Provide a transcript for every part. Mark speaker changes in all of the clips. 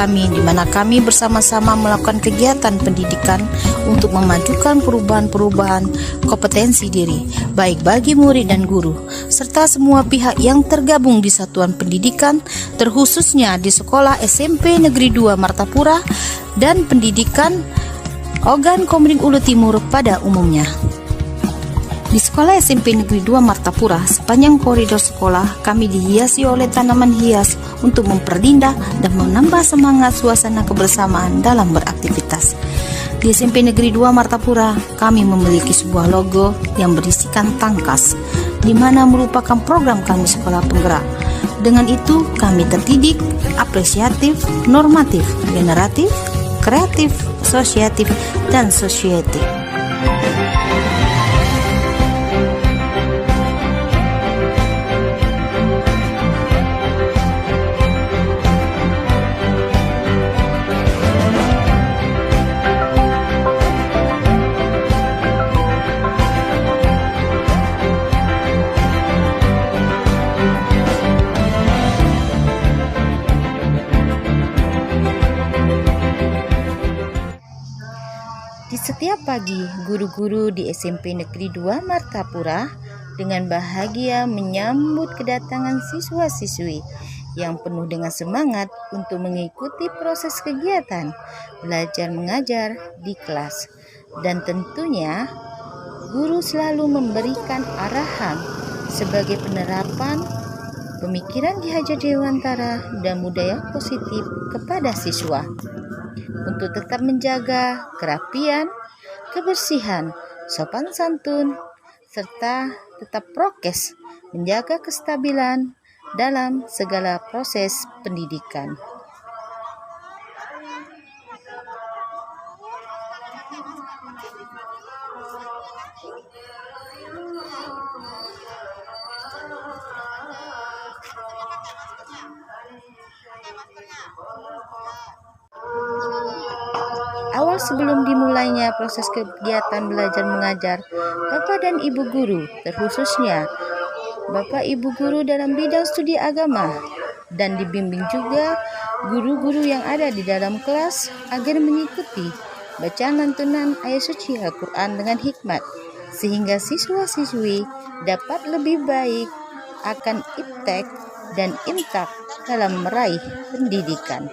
Speaker 1: kami, di mana kami bersama-sama melakukan kegiatan pendidikan untuk memajukan perubahan-perubahan kompetensi diri, baik bagi murid dan guru, serta semua pihak yang tergabung di satuan pendidikan, terkhususnya di Sekolah SMP Negeri 2 Martapura dan pendidikan Ogan Komering Ulu Timur pada umumnya. Di Sekolah SMP Negeri 2 Martapura, sepanjang koridor sekolah kami dihiasi oleh tanaman hias untuk memperlindah dan menambah semangat suasana kebersamaan dalam beraktivitas. Di SMP Negeri 2 Martapura, kami memiliki sebuah logo yang berisikan tangkas, di mana merupakan program kami sekolah penggerak. Dengan itu, kami terdidik, apresiatif, normatif, generatif, kreatif, asosiatif, dan sosietik. Di setiap pagi, guru-guru di SMP Negeri 2 Martapura dengan bahagia menyambut kedatangan siswa-siswi yang penuh dengan semangat untuk mengikuti proses kegiatan belajar mengajar di kelas. Dan tentunya, guru selalu memberikan arahan sebagai penerapan pemikiran Ki Hajar Dewantara dan budaya positif kepada siswa untuk tetap menjaga kerapian, kebersihan, sopan santun, serta tetap prokes, menjaga kestabilan dalam segala proses pendidikan. Awal sebelum dimulainya proses kegiatan belajar mengajar, Bapak dan Ibu guru, terkhususnya Bapak Ibu guru dalam bidang studi agama, dan dibimbing juga guru-guru yang ada di dalam kelas agar mengikuti bacaan lantunan ayat suci Al-Quran dengan hikmat, sehingga siswa-siswi dapat lebih baik akan iptek dan imtak dalam meraih pendidikan.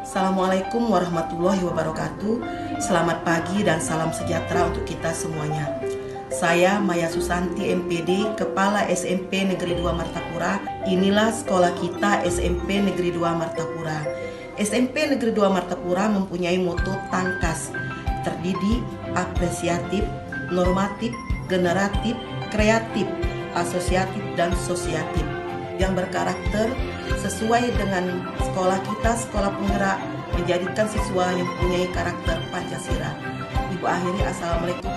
Speaker 2: Assalamualaikum warahmatullahi wabarakatuh. Selamat pagi dan salam sejahtera untuk kita semuanya. Saya Maya Susanti MPD, Kepala SMP Negeri 2 Martapura. Inilah sekolah kita SMP Negeri 2 Martapura. SMP Negeri 2 Martapura mempunyai moto tangkas, terdidik, apresiatif, normatif, generatif, kreatif, asosiatif, dan sosiatif. yang berkarakter sesuai dengan sekolah kita, sekolah penggerak, menjadikan siswa yang mempunyai karakter Pancasila. Ibu akhiri, Assalamualaikum.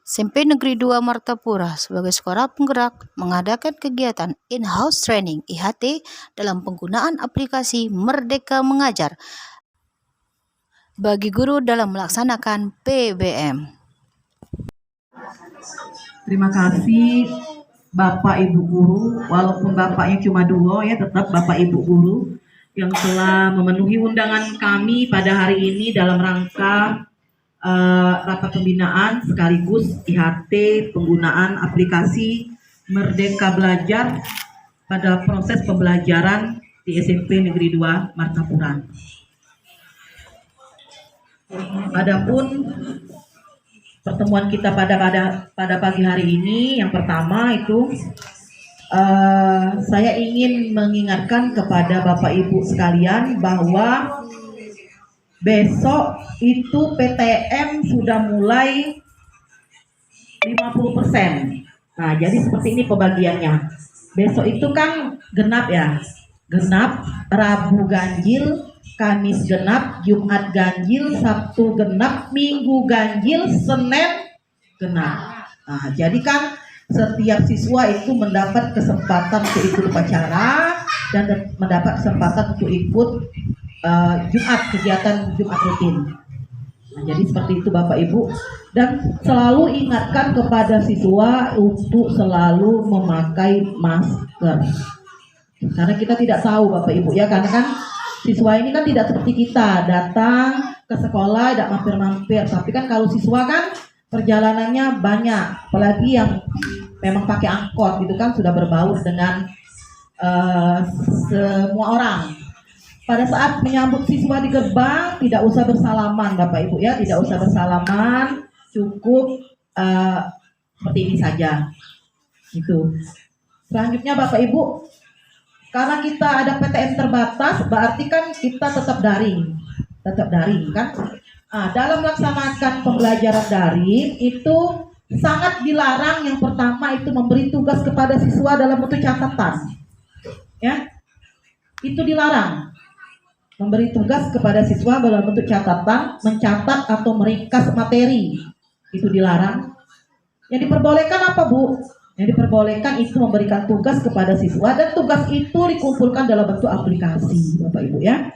Speaker 1: SMP Negeri 2 Martapura sebagai sekolah penggerak mengadakan kegiatan in-house training IHT dalam penggunaan aplikasi Merdeka Mengajar bagi guru dalam melaksanakan PBM.
Speaker 3: Terima kasih Bapak Ibu Guru, walaupun Bapaknya cuma 2 ya, tetap Bapak Ibu Guru yang telah memenuhi undangan kami pada hari ini dalam rangka rapat pembinaan sekaligus IHT penggunaan aplikasi Merdeka Belajar pada proses pembelajaran di SMP Negeri 2 Martapura. Adapun pertemuan kita pada pagi hari ini, yang pertama itu saya ingin mengingatkan kepada Bapak Ibu sekalian bahwa besok itu PTM sudah mulai 50%. Nah, jadi seperti ini pembagiannya. Besok itu kan genap ya. Genap, Rabu ganjil, Kamis genap, Jumat ganjil, Sabtu genap, Minggu ganjil, Senin genap. Nah, jadi kan setiap siswa itu mendapat kesempatan untuk ikut upacara dan mendapat kesempatan untuk ikut kegiatan Jumat rutin. Nah, jadi seperti itu Bapak Ibu, dan selalu ingatkan kepada siswa untuk selalu memakai masker. Karena kita tidak tahu Bapak Ibu ya, karena kan siswa ini kan tidak seperti kita datang ke sekolah tidak mampir-mampir, tapi kan kalau siswa kan perjalanannya banyak, apalagi yang memang pakai angkot gitu kan, sudah berbaur dengan semua orang. Pada saat menyambut siswa di gerbang tidak usah bersalaman Bapak Ibu ya, tidak usah bersalaman, cukup seperti ini saja. Itu. Selanjutnya Bapak Ibu, karena kita ada PTM terbatas, berarti kan kita tetap daring kan. Dalam melaksanakan pembelajaran daring itu sangat dilarang. Yang pertama itu memberi tugas kepada siswa dalam bentuk catatan, ya, itu dilarang. Memberi tugas kepada siswa dalam bentuk catatan, mencatat atau meringkas materi, itu dilarang. Yang diperbolehkan apa Bu? Yang diperbolehkan itu memberikan tugas kepada siswa, dan tugas itu dikumpulkan dalam bentuk aplikasi Bapak Ibu ya,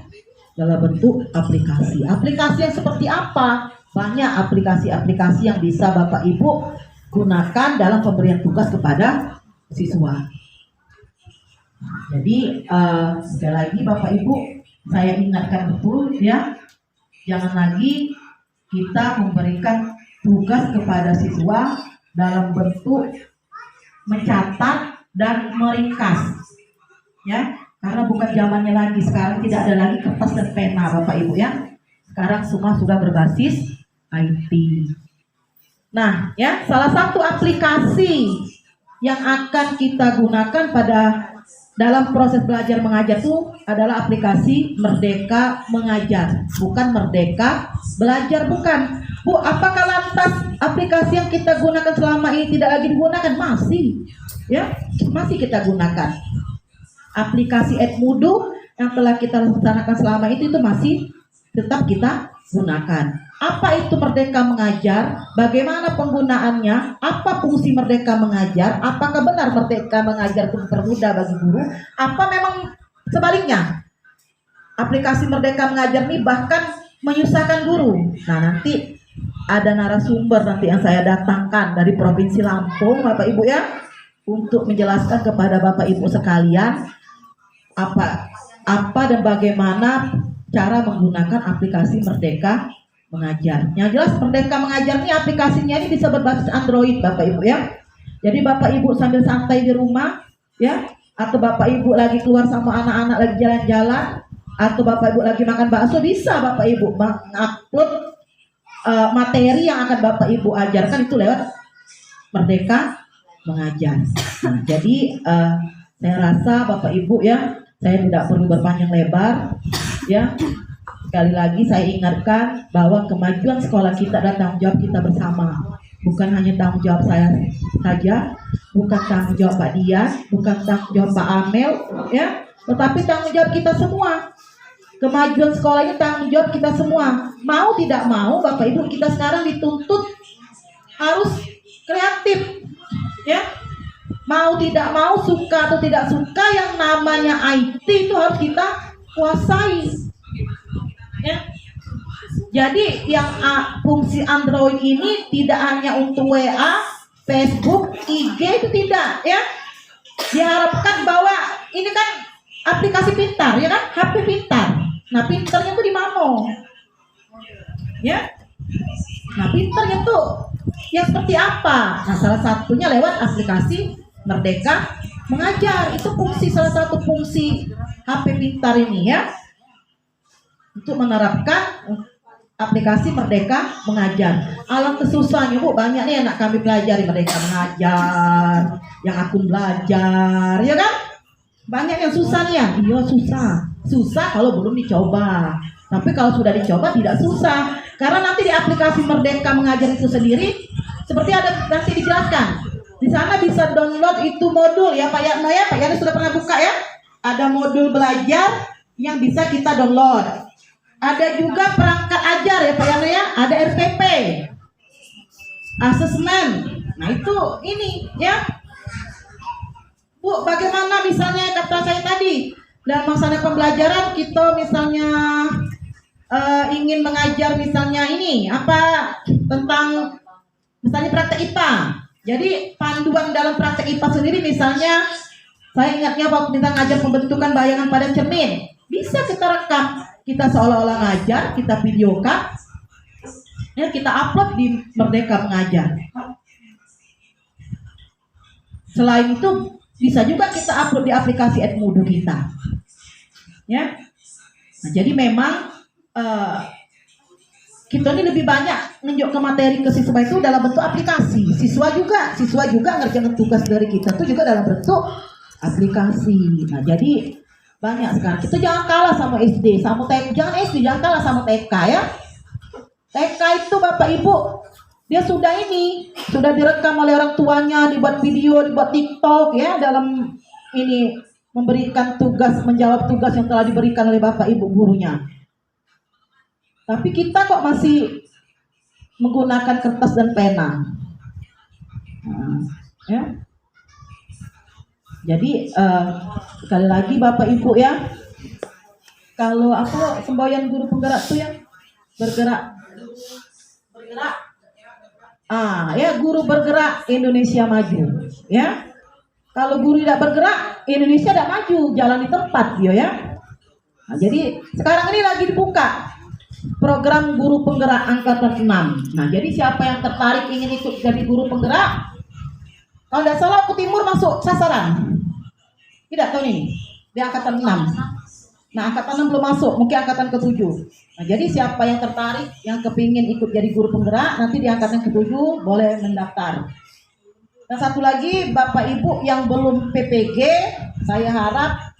Speaker 3: dalam bentuk aplikasi. Aplikasi yang seperti apa? Banyak aplikasi-aplikasi yang bisa Bapak Ibu gunakan dalam pemberian tugas kepada siswa. Jadi sekali lagi Bapak Ibu, saya ingatkan betul ya, jangan lagi kita memberikan tugas kepada siswa dalam bentuk mencatat dan meringkas ya, karena bukan zamannya lagi. Sekarang tidak ada lagi kertas dan pena Bapak Ibu ya, sekarang semua sudah berbasis IT. Nah ya, salah satu aplikasi yang akan kita gunakan dalam proses belajar mengajar itu adalah aplikasi Merdeka Mengajar, bukan Merdeka Belajar, bukan. Bu, apakah lantas aplikasi yang kita gunakan selama ini tidak lagi digunakan? Masih, ya, masih kita gunakan. Aplikasi Edmudu yang telah kita laksanakan selama itu masih tetap kita gunakan. Apa itu Merdeka Mengajar? Bagaimana penggunaannya? Apa fungsi Merdeka Mengajar? Apakah benar Merdeka Mengajar itu mempermudah bagi guru? Apa memang sebaliknya? Aplikasi Merdeka Mengajar ini bahkan menyusahkan guru. Nah, nanti ada narasumber nanti yang saya datangkan dari Provinsi Lampung Bapak Ibu ya, untuk menjelaskan kepada Bapak Ibu sekalian apa dan bagaimana cara menggunakan aplikasi Merdeka Mengajar. Yang jelas Merdeka Mengajar ini aplikasinya ini bisa berbasis Android Bapak Ibu ya. Jadi Bapak Ibu sambil santai di rumah ya, atau Bapak Ibu lagi keluar sama anak-anak lagi jalan-jalan, atau Bapak Ibu lagi makan bakso, bisa Bapak Ibu mengupload materi yang akan Bapak Ibu ajarkan itu lewat Merdeka Mengajar. Nah, jadi saya rasa Bapak Ibu ya, saya tidak perlu berpanjang lebar ya. Sekali lagi saya ingatkan bahwa kemajuan sekolah kita adalah tanggung jawab kita bersama. Bukan hanya tanggung jawab saya saja, bukan tanggung jawab Pak Dian, bukan tanggung jawab Pak Amel, ya, tetapi tanggung jawab kita semua. Kemajuan sekolah ini tanggung jawab kita semua. Mau tidak mau, Bapak Ibu, kita sekarang dituntut harus kreatif, ya. Mau tidak mau, suka atau tidak suka, yang namanya IT itu harus kita kuasai, ya. Jadi yang fungsi Android ini tidak hanya untuk WA, Facebook, IG itu tidak, ya. Diharapkan bahwa ini kan aplikasi pintar, ya kan, HP pintar. Nah, pintarnya tuh di mana, ya. Nah, pintarnya tuh yang seperti apa? Nah, salah satunya lewat aplikasi Merdeka Mengajar. Itu salah satu fungsi HP pintar ini, ya, untuk menerapkan aplikasi Merdeka Mengajar. Alam kesusahannya, Bu, banyak nih anak kami pelajari Merdeka Mengajar, yang akun belajar, ya kan? Banyak yang susah nih ya. Iya, susah kalau belum dicoba. Tapi kalau sudah dicoba tidak susah. Karena nanti di aplikasi Merdeka Mengajar itu sendiri, seperti ada nanti dijelaskan, di sana bisa download itu modul, ya Pak Yatno, ya. Pak Yatno sudah pernah buka, ya. Ada modul belajar yang bisa kita download. Ada juga perangkat ajar, ya Pak Yatno, ya. Ada RPP, asesmen. Nah, itu ini, ya. Bu, bagaimana misalnya kata saya tadi, dalam masa pembelajaran kita misalnya ingin mengajar misalnya ini apa tentang misalnya praktek IPA. Jadi panduan dalam praktek IPA sendiri, misalnya saya ingatnya waktu kita ngajar pembentukan bayangan pada cermin, bisa kita rekam, kita seolah-olah ngajar, kita videokan, ya, kita upload di Merdeka Mengajar. Selain itu bisa juga kita upload di aplikasi Edmodo kita, ya. Nah, jadi memang kita ini lebih banyak menunjuk ke materi ke siswa itu dalam bentuk aplikasi. Siswa juga ngerjain tugas dari kita itu juga dalam bentuk aplikasi. Nah, jadi banyak sekarang. Kita jangan kalah sama SD, sama TK. Jangan kalah sama TK, ya. TK itu Bapak Ibu, dia sudah direkam oleh orang tuanya, dibuat video, dibuat TikTok, ya, dalam ini memberikan tugas, menjawab tugas yang telah diberikan oleh Bapak Ibu gurunya. Tapi kita kok masih menggunakan kertas dan pena, ya. Jadi sekali lagi Bapak Ibu, ya, kalau apa semboyan guru penggerak tuh yang bergerak, ya, guru bergerak Indonesia maju, ya. Kalau guru tidak bergerak, Indonesia tidak maju, jalan di tempat, ya. Nah, jadi sekarang ini lagi dibuka program guru penggerak angkatan 6. Nah, jadi siapa yang tertarik ingin ikut jadi guru penggerak, kalau tidak salah aku timur masuk sasaran. Tidak tahu nih, di angkatan 6. Nah, angkatan 6 belum masuk, mungkin angkatan ke-7. Nah, jadi siapa yang tertarik, yang kepingin ikut jadi guru penggerak, nanti di angkatan ke-7 boleh mendaftar. Dan satu lagi, Bapak Ibu yang belum PPG, saya harap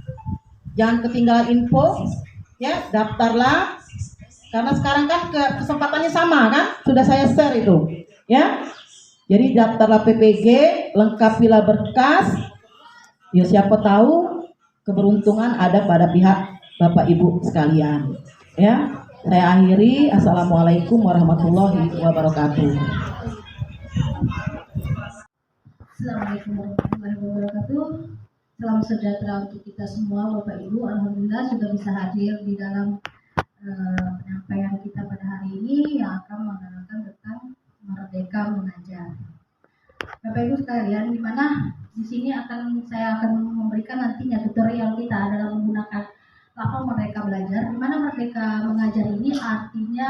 Speaker 3: jangan ketinggalan info, ya, daftarlah. Karena sekarang kan kesempatannya sama, kan? Sudah saya share itu, ya. Jadi daftarlah PPG, lengkapilah berkas. Ya, siapa tahu keberuntungan ada pada pihak Bapak Ibu sekalian, ya. Saya akhiri. Assalamualaikum warahmatullahi wabarakatuh.
Speaker 4: Assalamualaikum warahmatullahi wabarakatuh. Salam sejahtera untuk kita semua, Bapak Ibu. Alhamdulillah sudah bisa hadir di dalam penyampaian kita pada hari ini yang akan menggunakan tentang Merdeka Mengajar. Bapak Ibu sekalian, di mana di sini saya akan memberikan nantinya tutorial kita dalam menggunakan platform Merdeka Belajar, di mana Merdeka Mengajar ini artinya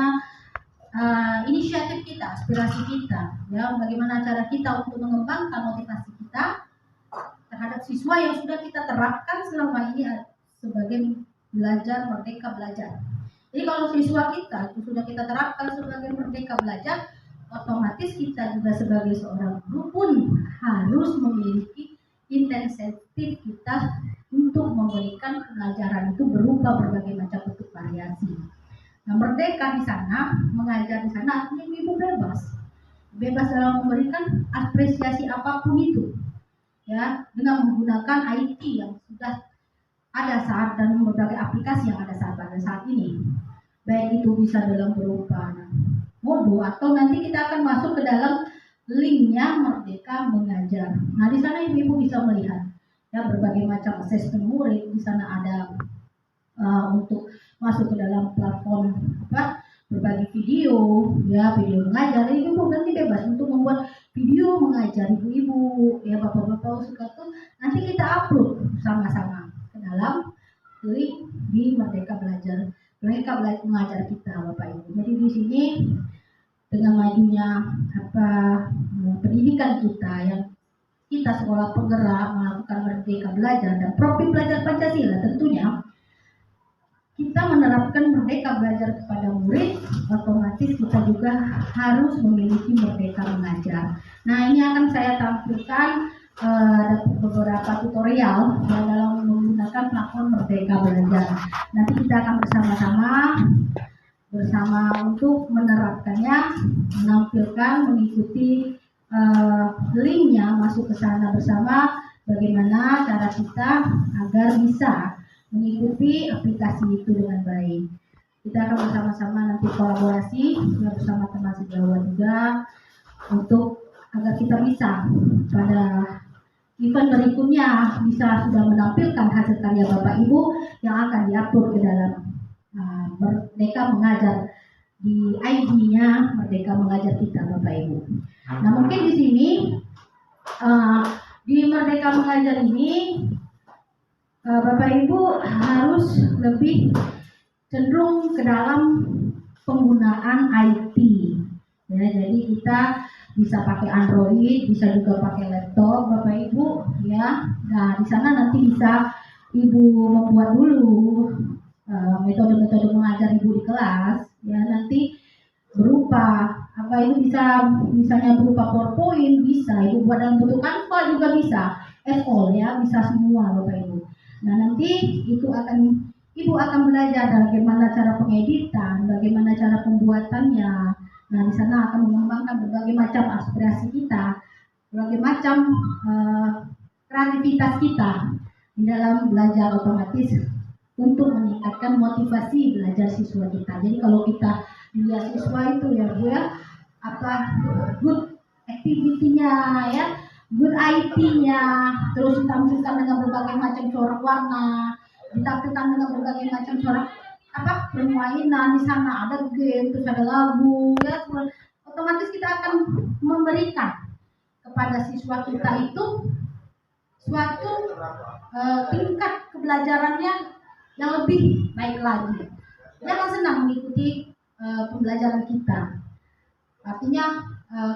Speaker 4: inisiatif kita, aspirasi kita, ya, bagaimana cara kita untuk mengembangkan motivasi kita terhadap siswa yang sudah kita terapkan selama ini sebagai belajar Merdeka Belajar. Jadi kalau siswa kita itu sudah kita terapkan sebagai Merdeka Belajar, otomatis kita juga sebagai seorang guru pun harus memiliki intensitas kita untuk memberikan pelajaran itu berupa berbagai macam bentuk variasi. Nah, merdeka di sana, mengajar di sana artinya ibu bebas dalam memberikan apresiasi apapun itu. ya, dengan menggunakan IT yang sudah ada saat dan berbagai aplikasi yang ada pada saat ini. Baik itu bisa dalam berupa modul atau nanti kita akan masuk ke dalam linknya Merdeka Mengajar. Nah, di sana ibu-ibu bisa melihat ya berbagai macam asesmen murid. Di sana ada untuk masuk ke dalam platform berbagi video, ya video mengajar. Ibu nanti bebas untuk membuat video mengajar ibu-ibu, ya bapak-bapak suka tuh nanti kita upload sama-sama ke dalam link di Merdeka Mengajar kita, Bapak Ibu. Jadi di sini dengan majunya pendidikan kita yang kita sekolah penggerak melakukan Merdeka Belajar dan profil belajar Pancasila, tentunya kita menerapkan Merdeka Belajar kepada murid, otomatis kita juga harus memiliki Merdeka Mengajar. Nah, ini akan saya tampilkan beberapa tutorial dalam menggunakan platform Merdeka Belajar. Nanti kita akan bersama untuk menerapkannya, menampilkan, mengikuti linknya, masuk ke sana bersama bagaimana cara kita agar bisa mengikuti aplikasi itu dengan baik. Kita akan bersama-sama nanti kolaborasi bersama teman sejawat juga untuk agar kita bisa pada event berikutnya bisa sudah menampilkan hasil karya Bapak Ibu yang akan diupload ke dalam Merdeka Mengajar di ID-nya Merdeka Mengajar kita, Bapak Ibu. Nah, mungkin di sini di Merdeka Mengajar ini Bapak Ibu harus lebih cenderung ke dalam penggunaan IT. Ya, jadi kita bisa pakai Android, bisa juga pakai laptop, Bapak Ibu, ya. Nah, di sana nanti bisa Ibu membuat dulu metode-metode mengajar Ibu di kelas, ya. Nanti berupa apa itu bisa misalnya berupa PowerPoint, bisa Ibu buat dalam bentuk Canva juga bisa, all ya, bisa semua Bapak Ibu. Nah, nanti itu Ibu akan belajar bagaimana cara pengeditan, bagaimana cara pembuatannya. Nah, di sana akan mengembangkan berbagai macam aspirasi kita, berbagai macam kreativitas kita di dalam belajar, otomatis untuk meningkatkan motivasi belajar siswa kita. Jadi kalau kita lihat siswa itu ya Bu ya, good activity-nya ya, good IT-nya, terus ditampilkan dengan berbagai macam corak warna, ditampilkan dengan berbagai macam corak permainan. Di sana ada game, terus ada lagu ya, otomatis kita akan memberikan kepada siswa kita itu suatu tingkat kebelajarannya yang lebih baik lagi. Dia akan senang mengikuti pembelajaran kita. Artinya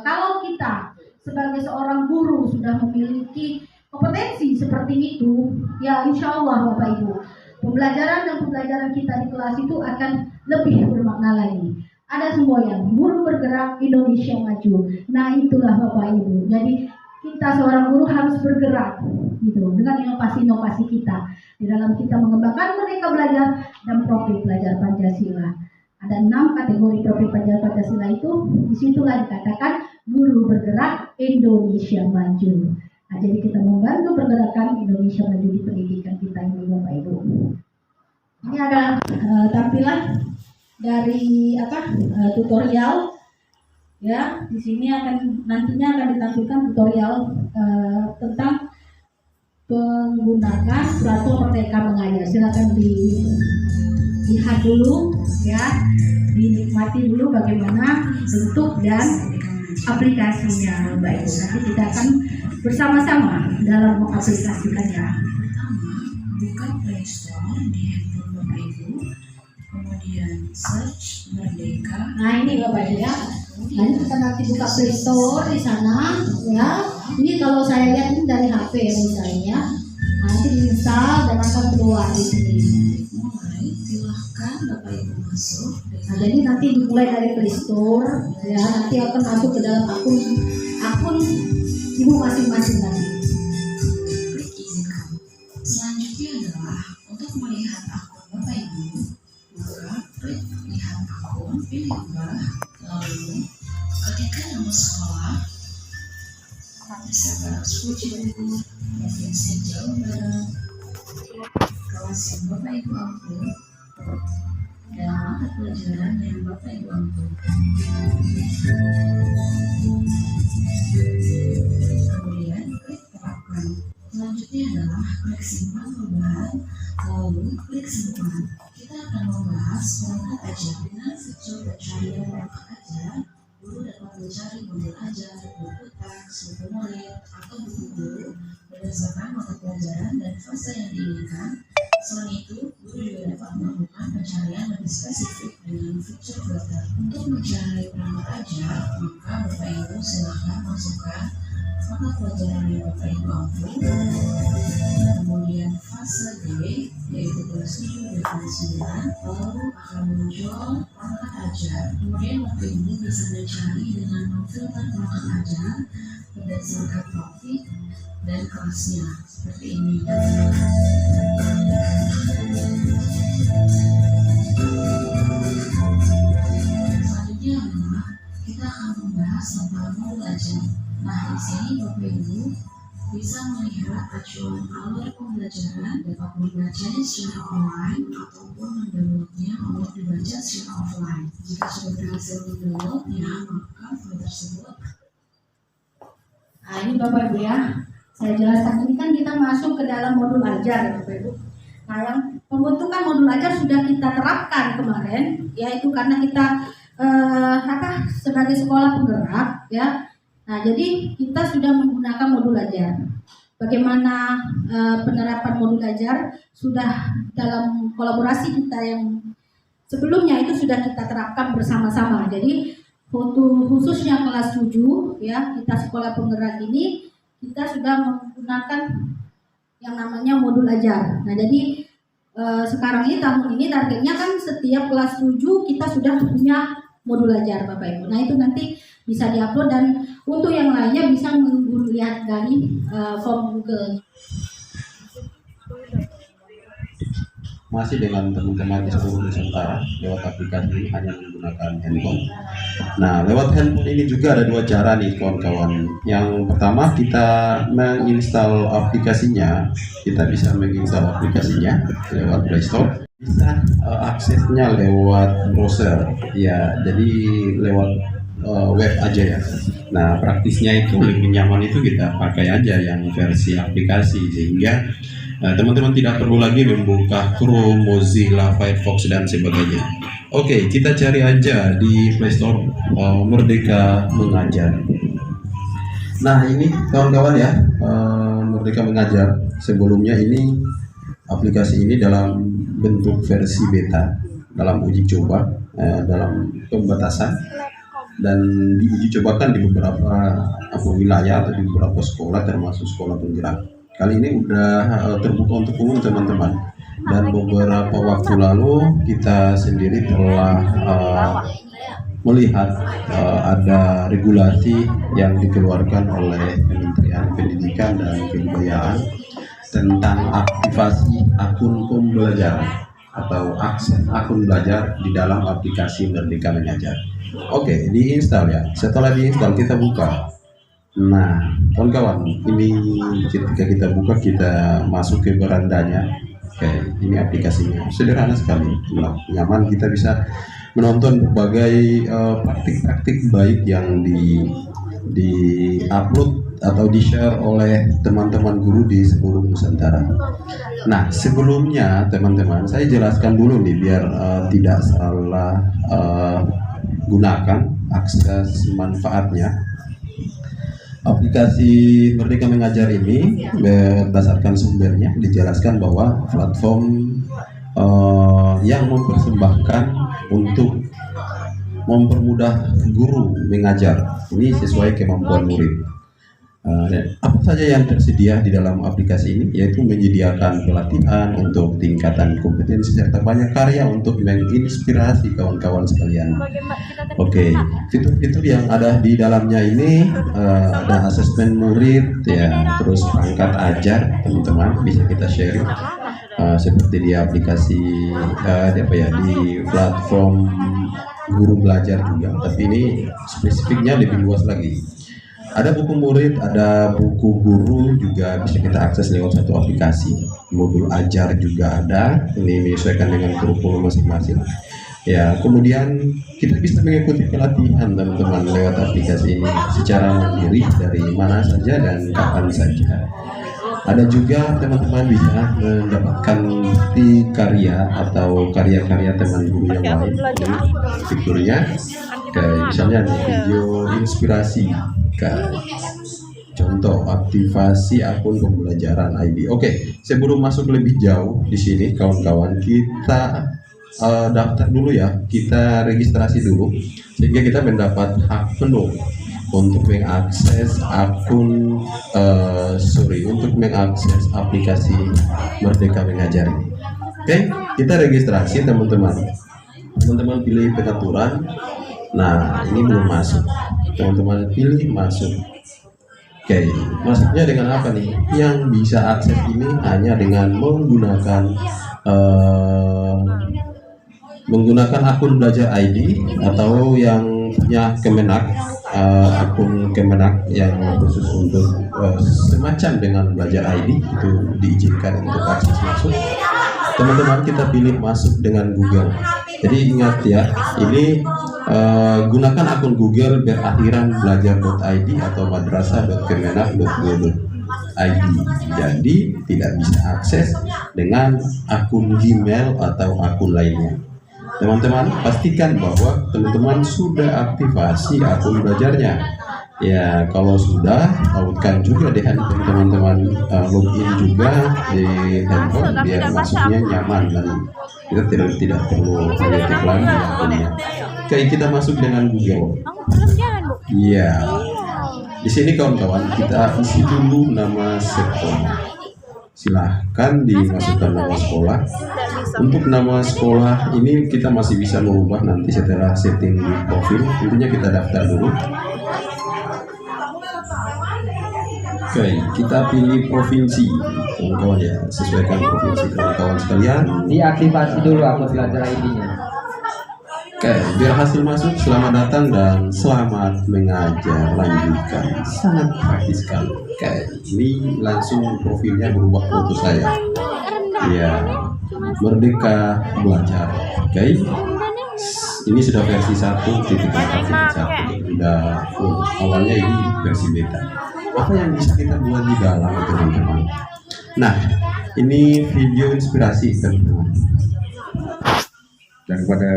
Speaker 4: kalau kita sebagai seorang guru sudah memiliki kompetensi seperti itu, ya insya Allah Bapak Ibu, pembelajaran kita di kelas itu akan lebih bermakna lagi. Ada semboyan, guru bergerak, Indonesia maju. Nah, itulah Bapak Ibu. Jadi kita seorang guru harus bergerak gitu dengan inovasi-inovasi kita di dalam kita mengembangkan Merdeka Belajar dan profil belajar Pancasila. Ada 6 kategori profil belajar Pancasila itu, disitulah dikatakan guru bergerak, Indonesia maju. Nah, jadi kita membantu pergerakan Indonesia maju di pendidikan kita ini Bapak Ibu. Ini ada tampilan dari tutorial ya. Di sini nantinya akan ditampilkan tutorial tentang penggunaan platform Merdeka Mengajar. Silakan dilihat dulu ya, dinikmati dulu bagaimana bentuk dan aplikasinya Bapak Ibu. Nanti kita akan bersama-sama dalam mengaplikasikannya.
Speaker 5: Buka Play Store di handphone Bapak Ibu, kemudian search Merdeka.
Speaker 4: Nah, ini Bapak Ibu ya. Nanti kita nanti buka Play Store di sana ya. Ini kalau saya lihat ini dari HP ya misalnya. Nanti diinstal dan akan keluar di sini.
Speaker 5: Mulai, silahkan Bapak Ibu masuk.
Speaker 4: Nah, jadi nanti dimulai dari Play Store ya. Nanti akan masuk ke dalam akun Ibu masing-masing nanti.
Speaker 5: Klik izin kamu. Selanjutnya adalah untuk melihat akun Bapak Ibu, maka klik lihat akun, pilih ubah, lalu ketikkan nama sekolah, Masyarakat School Cibubur, Provinsi Jawa Barat, kelas yang Bapak Ibu ampun, dan mata pelajaran yang Bapak Ibu ampun. Kemudian klik terapkan. Selanjutnya adalah klik simpan perubahan, lalu klik simpan. Kita akan membahas perangkat ajar dengan fitur pencarian perangkat ajar. Guru dapat mencari modul ajar, buku teks, buku murid, atau buku guru berdasarkan mata pelajaran dan fase yang diinginkan. Selain itu, guru juga dapat melakukan pencarian lebih spesifik dengan fitur filter. Untuk mencari perangkat ajar, maka Bapak Ibu silakan masukkan mata pelajaran yang Bapak Ibu ampun. Kemudian fase D, yaitu kelas 7 dan kelas 9, lalu akan muncul perangkat ajar. Kemudian Bapak Ibu bisa mencari dengan memfilter perangkat ajar berdasarkan topik dan kelasnya, seperti ini. Selanjutnya adalah kita akan membahas tentang modul ajar. Nah, di sini Bapak Ibu bisa melihat acuan alur pembelajaran, dapat membacanya secara online ataupun mendownloadnya untuk dibaca secara offline. Jika sudah berhasil mendownloadnya, maka file tersebut.
Speaker 4: Nah, ini Bapak Ibu ya, saya jelaskan. Ini kan kita masuk ke dalam modul ajar ya Bapak Ibu. Nah, yang pembentukan modul ajar sudah kita terapkan kemarin, yaitu karena kita sebagai sekolah penggerak ya. Nah, jadi kita sudah menggunakan modul ajar. Bagaimana penerapan modul ajar sudah dalam kolaborasi kita yang sebelumnya itu sudah kita terapkan bersama-sama. Jadi khususnya kelas 7 ya, kita sekolah penggerak ini kita sudah menggunakan yang namanya modul ajar. Nah, jadi sekarang ini tahun ini targetnya kan setiap kelas 7 kita sudah punya modul ajar Bapak Ibu. Nah, itu nanti bisa diupload dan untuk yang lainnya bisa melihat dari form Google.
Speaker 6: Masih dengan teman-teman di seluruh Nusantara lewat aplikasi hanya menggunakan handphone. Nah, lewat handphone ini juga ada dua cara nih kawan-kawan. Yang pertama kita menginstal aplikasinya, kita bisa menginstal aplikasinya lewat Play Store. Bisa aksesnya lewat browser, ya. Jadi lewat web aja ya. Nah, praktisnya itu lebih nyaman itu kita pakai aja yang versi aplikasi sehingga teman-teman tidak perlu lagi membuka Chrome, Mozilla, Firefox dan sebagainya. Oke, kita cari aja di Play Store Merdeka Mengajar. Nah, ini kawan-kawan ya, Merdeka Mengajar. Sebelumnya ini aplikasi ini dalam bentuk versi beta, dalam uji coba, dalam pembatasan, dan diuji cobakan di beberapa wilayah atau di beberapa sekolah termasuk sekolah penggerak. Kali ini udah terbuka untuk umum teman-teman, dan beberapa waktu lalu kita sendiri telah melihat ada regulasi yang dikeluarkan oleh Kementerian Pendidikan dan Kebudayaan tentang aktivasi akun pembelajaran atau akses akun belajar di dalam aplikasi Merdeka Mengajar. Oke, diinstal ya. Setelah diinstal kita buka. Nah, kawan-kawan, ini ketika kita buka kita masuk ke berandanya. Oke, ini aplikasinya. Sederhana sekali, nyaman. Kita bisa menonton berbagai praktik-praktik baik yang di-upload atau di-share oleh teman-teman guru di seluruh Nusantara. Nah, sebelumnya teman-teman, saya jelaskan dulu nih biar tidak salah gunakan akses manfaatnya. Aplikasi Merdeka Mengajar ini berdasarkan sumbernya dijelaskan bahwa platform yang mempersembahkan untuk mempermudah guru mengajar. Ini sesuai kemampuan murid. Apa saja yang tersedia di dalam aplikasi ini, yaitu menyediakan pelatihan untuk tingkatan kompetensi serta banyak karya untuk menginspirasi kawan-kawan sekalian. Oke, fitur-fitur yang ada di dalamnya ini ada asesmen murid ya, terus perangkat ajar teman-teman bisa kita sharing seperti di aplikasi di platform guru belajar juga, tapi ini spesifiknya lebih luas lagi. Ada buku murid, ada buku guru juga bisa kita akses lewat satu aplikasi. Modul ajar juga ada, ini menyesuaikan dengan kurikulum masing-masing. Ya, kemudian kita bisa mengikuti pelatihan teman-teman lewat aplikasi ini secara mandiri dari mana saja dan kapan saja. Ada juga teman-teman bisa mendapatkan bukti karya atau karya-karya teman guru yang lain. Ini fiturnya, kayak misalnya ada video inspirasi, kayak contoh aktivasi akun pembelajaran ID. Oke, sebelum masuk lebih jauh di sini kawan-kawan, kita daftar dulu ya, kita registrasi dulu sehingga kita mendapat hak penuh untuk mengakses akun untuk mengakses aplikasi Merdeka Mengajar ini. Oke, kita registrasi teman-teman. Teman-teman pilih pengaturan. Nah, ini belum masuk. Teman-teman pilih masuk. Oke, masuknya dengan apa nih? Yang bisa akses ini hanya dengan menggunakan akun belajar ID atau yang punya Kemenak, akun Kemenak yang khusus untuk semacam dengan belajar ID itu diizinkan untuk akses masuk. Teman-teman kita pilih masuk dengan Google. Jadi ingat ya, ini gunakan akun Google berakhiran belajar.id atau madrasah.kemenak.go.id. Jadi tidak bisa akses dengan akun Gmail atau akun lainnya. Teman-teman pastikan bahwa teman-teman sudah aktifasi akun belajarnya. Ya, kalau sudah, tautkan juga di handphone teman-teman, login juga di handphone biar masuknya nyaman dan kita tidak perlu mengetik lagi akunnya. Oke, kita masuk dengan Google. Iya. Di sini kawan-kawan kita isi dulu nama sekolah. Silahkan dimasukkan nama sekolah. Untuk nama sekolah ini kita masih bisa merubah nanti setelah setting di profil. Intinya kita daftar dulu. Oke, kita pilih provinsi, kawan-kawan ya, sesuaikan provinsi kawan-kawan sekalian.
Speaker 7: Diaktifasi dulu akun belajar ID-nya.
Speaker 6: Oke, biar hasil masuk, selamat datang dan selamat mengajar. Lanjutkan, sangat praktis sekali. Oke, ini langsung profilnya berubah foto saya. Ya, Merdeka Belajar. Oke, ini sudah versi 1.4.1, sudah full. Awalnya ini versi beta. Apa yang bisa kita buat di dalam teman-teman? Nah, ini video inspirasi teman-teman.
Speaker 8: Dan kepada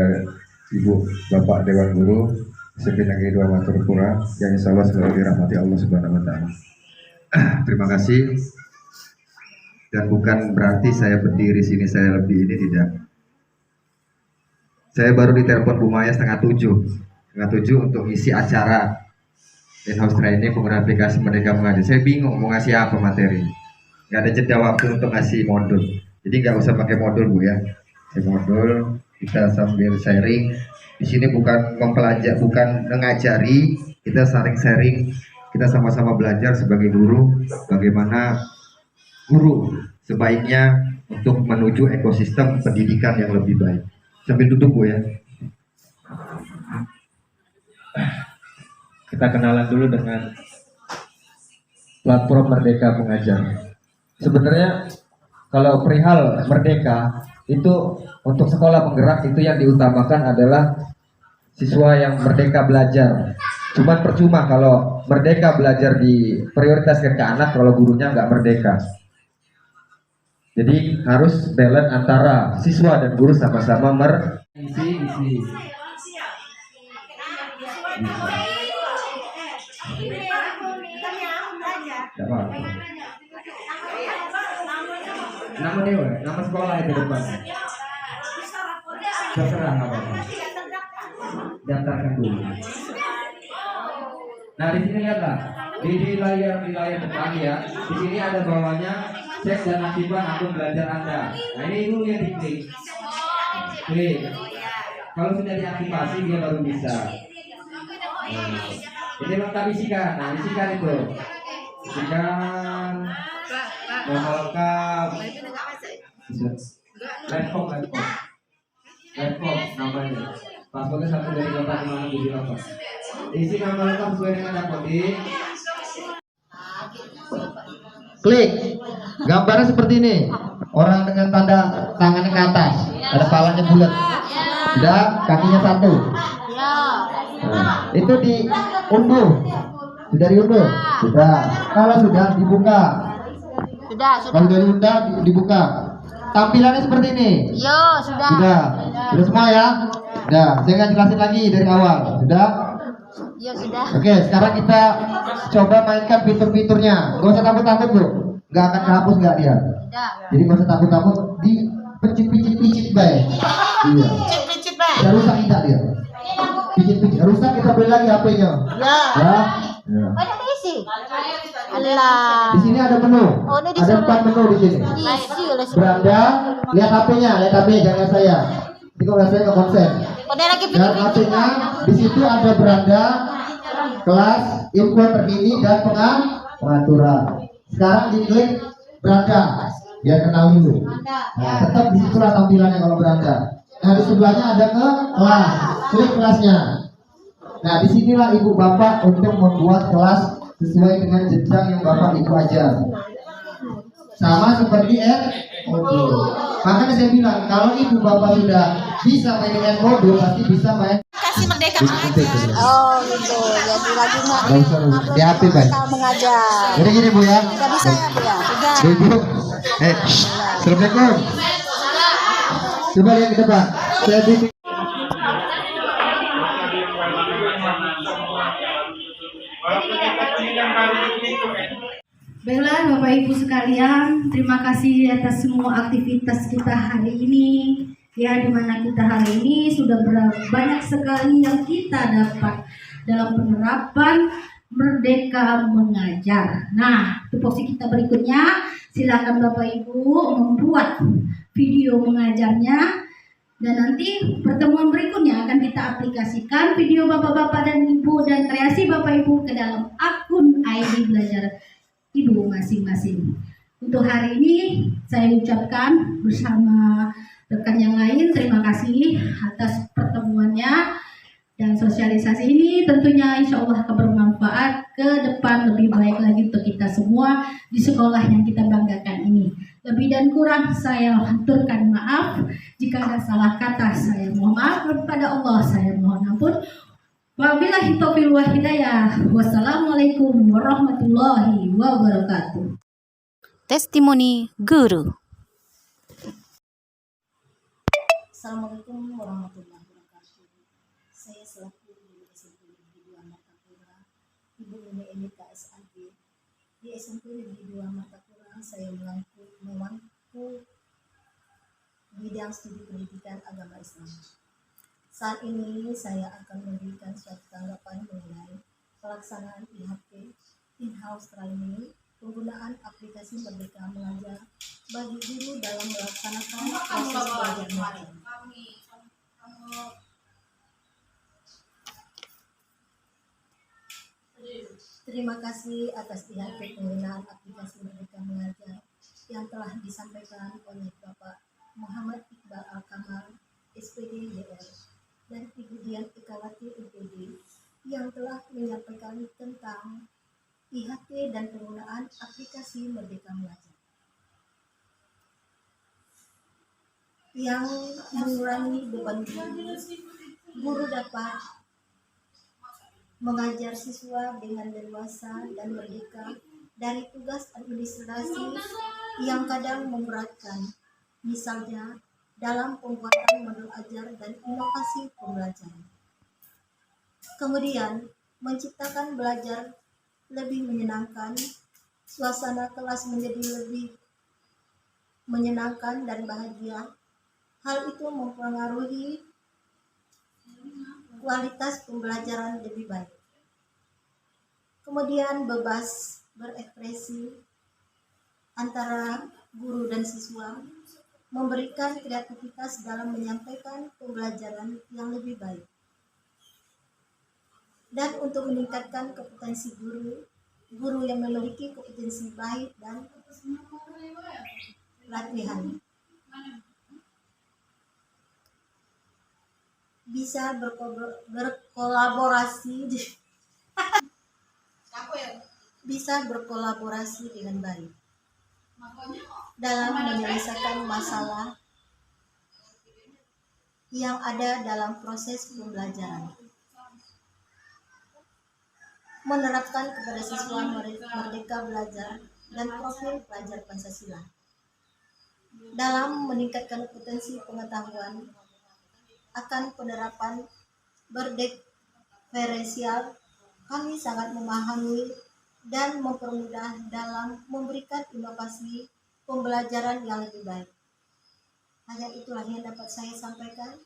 Speaker 8: Ibu Bapak Dewan Guru SMP Negeri 2 Martapura yang insya Allah selalu dirahmati Allah Subhanahu Wa Taala. Terima kasih. Dan bukan berarti saya berdiri sini saya lebih ini, tidak. Saya baru ditelepon Bu Maya setengah tujuh untuk isi acara in-house training penggunaan aplikasi Merdeka Mengajar. Saya bingung mau ngasih apa materi. Nggak ada jeda waktu untuk ngasih modul. Jadi nggak usah pakai modul Bu ya. Saya modul, kita sambil sharing. Di sini bukan mempelajari, bukan mengajari, kita saling sharing. Kita sama-sama belajar sebagai guru bagaimana guru sebaiknya untuk menuju ekosistem pendidikan yang lebih baik. Sambil duduk Bu ya.
Speaker 7: Kita kenalan dulu dengan platform Merdeka Mengajar. Sebenarnya kalau perihal Merdeka itu untuk sekolah penggerak itu yang diutamakan adalah siswa yang merdeka belajar. Cuman percuma kalau merdeka belajar diprioritaskan ke anak kalau gurunya nggak merdeka. Jadi harus balance antara siswa dan guru sama-sama isi. Nama dewa, nama sekolah itu depan. Terserah apa. Daftarkan dulu. Nah di sini lihatlah di layar depan ya. Di sini ada bawahnya cek dan aktifkan akun belajar Anda. Nah ini dulu yang diklik. Klik. Kalau sudah diaktifasi dia baru bisa. Ini lengkap isikan. Nah isikan itu. Isikan nama lengkap. Laptop namanya. Passwordnya 1 dari 8 isi nama lengkap sesuai dengan dapodik. Klik. Gambarnya seperti ini. Orang dengan tanda tangannya ke atas, ada palanya bulat. Sudah, kakinya satu. Nah, itu diunduh. Sudah diunduh? Sudah. Kalau sudah dibuka. Kalau sudah diunduh dibuka. Tampilannya seperti ini.
Speaker 1: Sudah.
Speaker 7: Sudah. Sudah semua ya? Sudah. Saya nggak jelasin lagi dari awal. Sudah?
Speaker 1: Sudah.
Speaker 7: Oke, sekarang kita coba mainkan fitur-fiturnya. Gak usah takut-takut bro. Gak akan kehapus nggak dia. Jadi gak usah takut-takut. Di picit-picit baik. Iya. Tidak rusak tidak dia. Picit-picit. Rusak kita beli lagi HP-nya. Ya. Ya.
Speaker 1: Banyak diisi. Alah.
Speaker 7: Di sini ada menu.
Speaker 1: ini
Speaker 7: Ada 4 menu di sini.
Speaker 1: Diisi oleh
Speaker 7: Beranda, lihat HP-nya, jangan lihat saya. Jadi kalau lihat saya nggak konsen.
Speaker 1: lagi
Speaker 7: Dan HP-nya di situ ada beranda, kelas, info terkini dan pengaturan. Sekarang diklik beranda, biar kenal dulu. Nah, tetap di situ tampilannya kalau beranda. Nah di sebelahnya ada ke kelas, klik kelasnya. Nah disinilah ibu bapak untuk membuat kelas sesuai dengan jenjang yang bapak ibu ajar. Sama seperti modul. Makanya saya bilang kalau ibu bapak sudah bisa main dengan modul pasti bisa main.
Speaker 1: Kasih merdeka mengajar. Oh gitu. Jadi lagi
Speaker 7: Nggak usah di HP baik.
Speaker 1: mengajar.
Speaker 7: Jadi gini bu ya.
Speaker 1: Tidak bisa ya Bu ya. Sudah.
Speaker 7: Ibu, assalamualaikum. Coba lihat ke depan. Saya bikin.
Speaker 4: Baiklah Bapak Ibu sekalian, terima kasih atas semua aktivitas kita hari ini. Ya, di mana kita hari ini sudah banyak sekali yang kita dapat dalam penerapan Merdeka Mengajar. Nah, tupoksi kita berikutnya, silakan Bapak Ibu membuat video mengajarnya. Dan nanti pertemuan berikutnya akan kita aplikasikan video bapak-bapak dan ibu dan kreasi bapak ibu ke dalam akun ID belajar ibu masing-masing. Untuk hari ini saya ucapkan bersama rekan yang lain terima kasih atas pertemuannya dan sosialisasi ini tentunya insya Allah akan bermanfaat ke depan lebih baik lagi untuk kita semua di sekolah yang kita banggakan ini. Lebih dan kurang saya haturkan maaf jika ada salah kata, saya mohon maaf kepada Allah, saya mohon ampun. Wabillahi taufiq wal hidayah. Wassalamualaikum warahmatullahi wabarakatuh.
Speaker 1: Testimoni guru.
Speaker 4: Assalamualaikum warahmatullahi wabarakatuh. Saya selaku guru SMP Negeri 2 Martapura, Ibu Nini KSAG. Di SMP Negeri 2 Martapura, saya memangku bidang studi pendidikan agama Islam. Saat ini saya akan memberikan suatu tanggapan mengenai pelaksanaan IHP in-house training, penggunaan aplikasi Merdeka Mengajar bagi guru dalam melaksanakan proses belajar mengajar. Terima kasih atas IHP penggunaan aplikasi Merdeka Mengajar yang telah disampaikan oleh Bapak Muhammad Iqbal Al-Kamal, SPD JR, dan Ibu Dian Ikawati MPD yang telah menyampaikan tentang IHP dan penggunaan aplikasi Merdeka Mengajar yang mengurangi beban guru dapat mengajar siswa dengan leluasa dan merdeka dari tugas administrasi yang kadang memberatkan, misalnya dalam pembuatan modul ajar dan inovasi pembelajaran. Kemudian, menciptakan belajar lebih menyenangkan, suasana kelas menjadi lebih menyenangkan dan bahagia. Hal itu mempengaruhi kualitas pembelajaran lebih baik. Kemudian bebas berekspresi antara guru dan siswa, memberikan kreativitas dalam menyampaikan pembelajaran yang lebih baik. Dan untuk meningkatkan kompetensi guru yang memiliki kompetensi baik dan latihan. Bisa berkolaborasi dengan baik. dalam menyelesaikan masalah yang ada dalam proses pembelajaran. Menerapkan kepada siswa Merdeka Belajar dan profil pelajar Pancasila. Dalam meningkatkan potensi pengetahuan akan penerapan berdiferensial, kami sangat memahami dan mempermudah dalam memberikan inovasi pembelajaran yang lebih baik. Hanya itulah yang dapat saya sampaikan.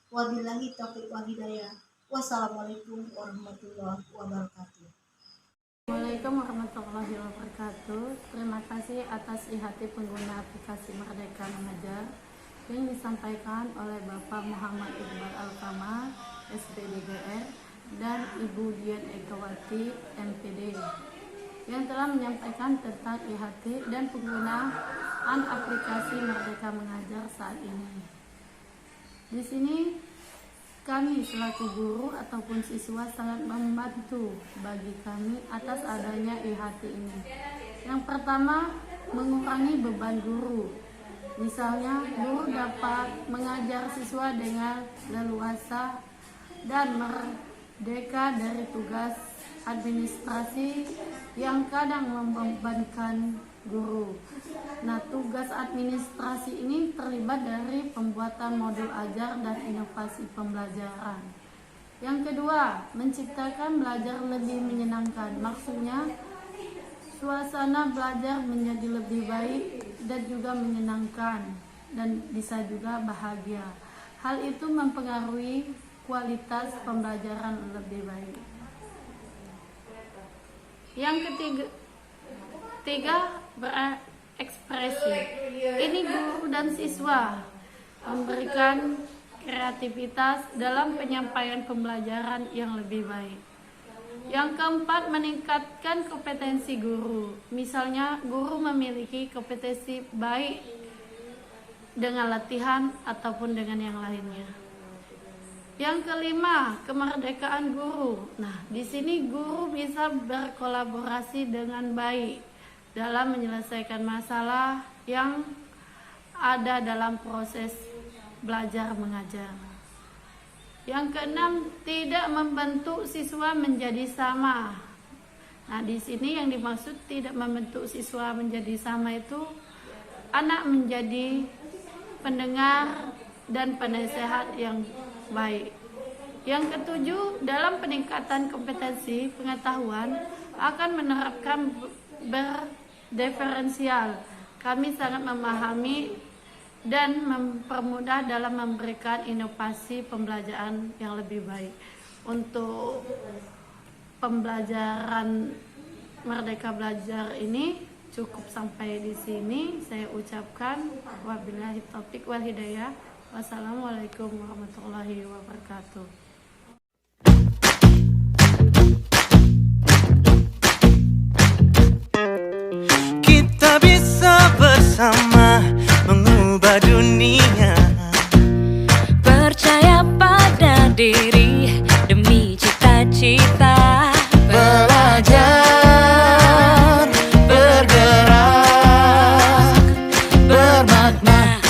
Speaker 4: Wabillahi taufiq wal hidayah. Wassalamualaikum warahmatullahi wabarakatuh.
Speaker 9: Assalamualaikum warahmatullahi wabarakatuh. Terima kasih atas IHT pengguna aplikasi Merdeka Mengajar yang disampaikan oleh Bapak Muhammad Iqbal Alkama, SPDGR, dan Ibu Dian Ekawati, MPD, yang telah menyampaikan tentang IHT dan penggunaan aplikasi Merdeka Mengajar saat ini. Di sini kami selaku guru ataupun siswa sangat membantu bagi kami atas adanya IHT ini. Yang pertama, mengurangi beban guru. Misalnya, guru dapat mengajar siswa dengan leluasa dan merdeka dari tugas administrasi yang kadang membebankan guru. Nah, tugas administrasi ini terlibat dari pembuatan modul ajar dan inovasi pembelajaran. Yang kedua, menciptakan belajar lebih menyenangkan. Maksudnya, suasana belajar menjadi lebih baik dan juga menyenangkan dan bisa juga bahagia. Hal itu mempengaruhi kualitas pembelajaran lebih baik. Yang ketiga, berekspresi. Ini guru dan siswa memberikan kreativitas dalam penyampaian pembelajaran yang lebih baik. Yang keempat, meningkatkan kompetensi guru. Misalnya, guru memiliki kompetensi baik dengan latihan ataupun dengan yang lainnya. Yang kelima, kemerdekaan guru. Nah, di sini guru bisa berkolaborasi dengan baik dalam menyelesaikan masalah yang ada dalam proses belajar mengajar. Yang keenam, tidak membentuk siswa menjadi sama. Nah, di sini yang dimaksud tidak membentuk siswa menjadi sama itu anak menjadi pendengar dan penasehat yang baik. Yang ketujuh, dalam peningkatan kompetensi pengetahuan akan menerapkan berdiferensial. Kami sangat memahami dan mempermudah dalam memberikan inovasi pembelajaran yang lebih baik. Untuk pembelajaran Merdeka Belajar ini cukup sampai di sini. Saya ucapkan wabillahi taufiq wal hidayah. Wassalamualaikum warahmatullahi wabarakatuh.
Speaker 10: Kita bisa bersama mengubah dunia.
Speaker 11: Percaya pada diri demi cita-cita.
Speaker 10: Belajar, bergerak, bermakna.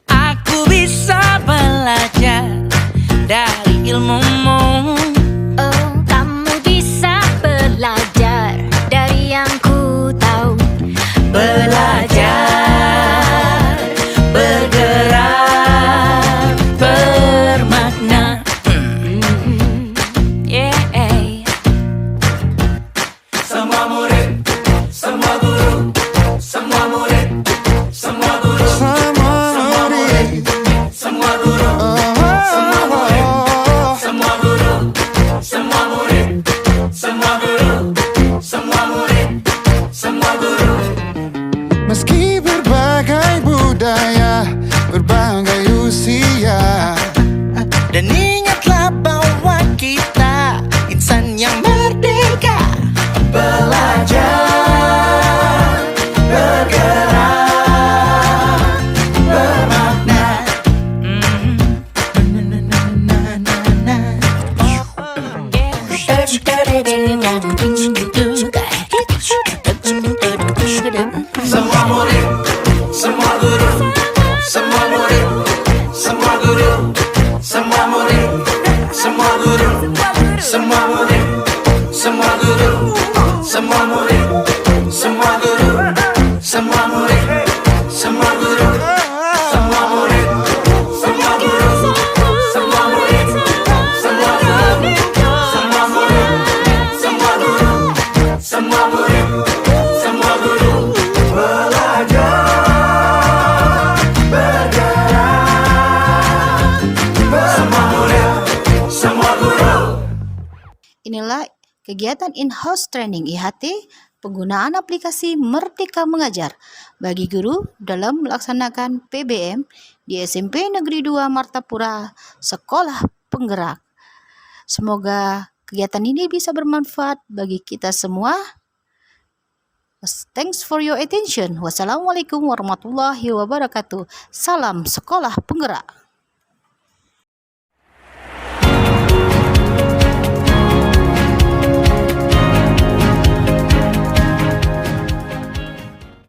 Speaker 10: Aku bisa belajar dari ilmumu.
Speaker 11: Oh, kamu bisa belajar dari yang ku tahu.
Speaker 10: Belajar, bergerak, bermakna.
Speaker 11: Yeah.
Speaker 10: Semua murid, semua guru, semua murid, semua guru, semua murid, semua guru, semua murid, semua guru, semua murid, semua guru, semua murid, semua guru. Meski berbagai budaya, berbagai usia, dan ingatlah bahwa kita insan yang merdeka. Belajar, bergerak, bermakna. Semua murid, semua guru, semua murid, semua guru, semua murid, semua guru, semua murid, semua guru, semua murid, semua guru, semua murid, semua guru, semua murid, semua guru, semua murid, semua guru, semua murid, semua guru, semua murid, semua guru. Belajar, bergerak, semua murid, semua guru.
Speaker 1: Inilah kegiatan in-house training IHT penggunaan aplikasi Merdeka Mengajar bagi guru dalam melaksanakan PBM di SMP Negeri 2 Martapura Sekolah Penggerak. Semoga kegiatan ini bisa bermanfaat bagi kita semua. Thanks for your attention. Wassalamualaikum warahmatullahi wabarakatuh. Salam Sekolah Penggerak.